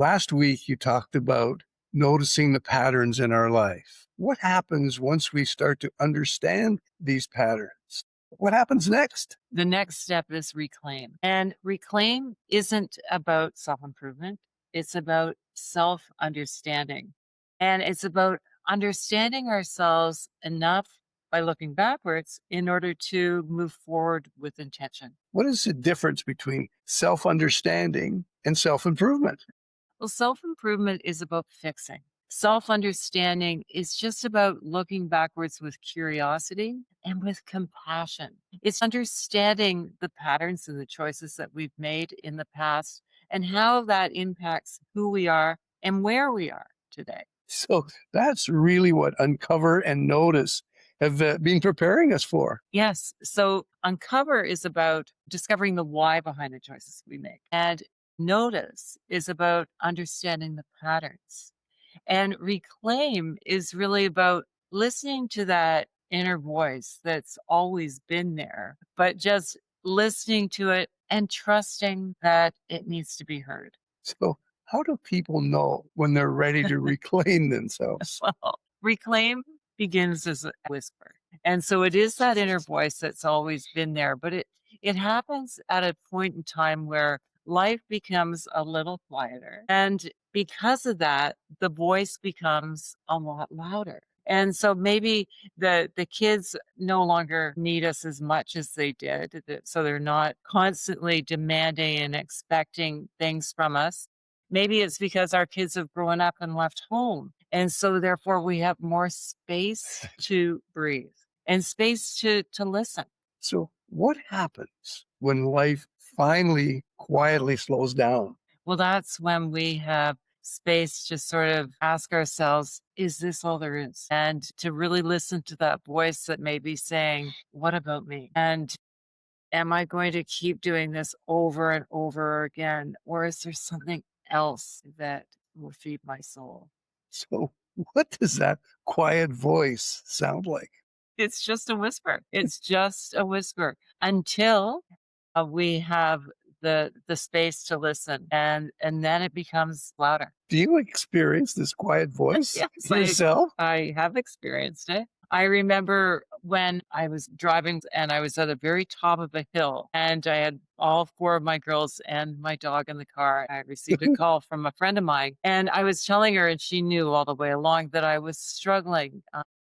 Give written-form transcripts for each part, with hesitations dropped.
Last week, you talked about noticing the patterns in our life. What happens once we start to understand these patterns? What happens next? The next step is reclaim. And reclaim isn't about self improvement, it's about self understanding. And it's about understanding ourselves enough by looking backwards in order to move forward with intention. What is the difference between self understanding and self improvement? Well, self improvement is about fixing. Self understanding is just about looking backwards with curiosity and with compassion. It's understanding the patterns and the choices that we've made in the past and how that impacts who we are and where we are today. So that's really what Uncover and Notice have been preparing us for. Yes. So uncover is about discovering the why behind the choices we make. And notice is about understanding the patterns. And reclaim is really about listening to that inner voice that's always been there, but just listening to it and trusting that it needs to be heard. So, how do people know when they're ready to reclaim themselves? Well, reclaim begins as a whisper. And so it is that inner voice that's always been there, but it happens at a point in time where life becomes a little quieter. And because of that, the voice becomes a lot louder. And so maybe the kids no longer need us as much as they did. So they're not constantly demanding and expecting things from us. Maybe it's because our kids have grown up and left home. And so therefore we have more space to breathe and space to listen. So, what happens when life finally quietly slows down? Well, that's when we have space to sort of ask ourselves, is this all there is? And to really listen to that voice that may be saying, what about me? And am I going to keep doing this over and over again? Or is there something else that will feed my soul? So, what does that quiet voice sound like? It's just a whisper. It's just a whisper until we have the space to listen, and then it becomes louder. Do you experience this quiet voice Yes, yourself? I have experienced it. I remember when I was driving and I was at the very top of a hill and I had all four of my girls and my dog in the car. I received a call from a friend of mine and I was telling her, and she knew all the way along that I was struggling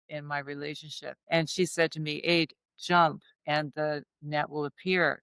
in my relationship. And she said to me, "Aid, jump and the net will appear."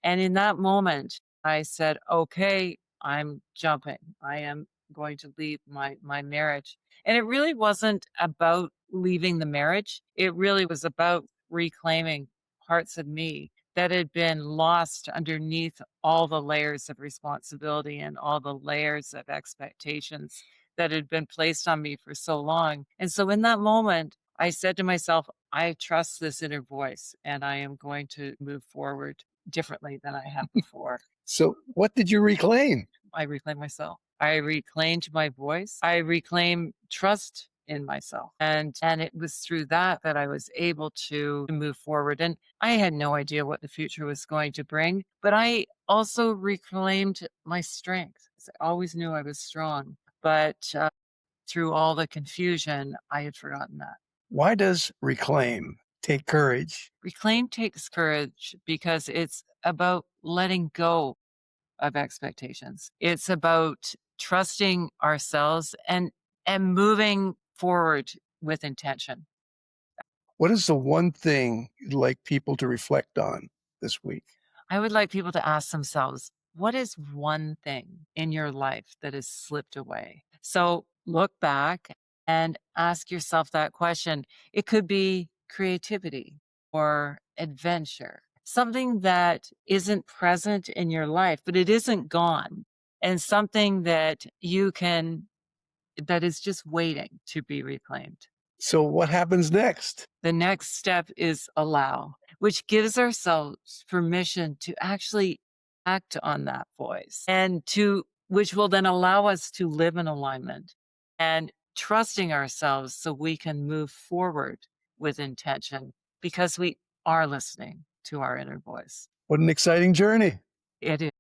And in that moment, I said, "Okay, I'm jumping. I am going to leave my marriage." And it really wasn't about leaving the marriage. It really was about reclaiming parts of me that had been lost underneath all the layers of responsibility and all the layers of expectations that had been placed on me for so long. And so in that moment, I said to myself, I trust this inner voice and I am going to move forward differently than I have before. So, what did you reclaim? I reclaim myself. I reclaimed my voice. I reclaim trust in myself. And it was through that that I was able to move forward. And I had no idea what the future was going to bring, but I also reclaimed my strength. I always knew I was strong, but through all the confusion, I had forgotten that. Why does reclaim take courage? Reclaim takes courage because it's about letting go of expectations. It's about trusting ourselves and moving forward with intention. What is the one thing you'd like people to reflect on this week? I would like people to ask themselves, what is one thing in your life that has slipped away? So look back and ask yourself that question. It could be creativity or adventure, something that isn't present in your life, but it isn't gone, and something that you can, that is just waiting to be reclaimed. So, what happens next? The next step is allow, which gives ourselves permission to actually act on that voice and to, which will then allow us to live in alignment and trusting ourselves so we can move forward with intention because we are listening to our inner voice. What an exciting journey. It is.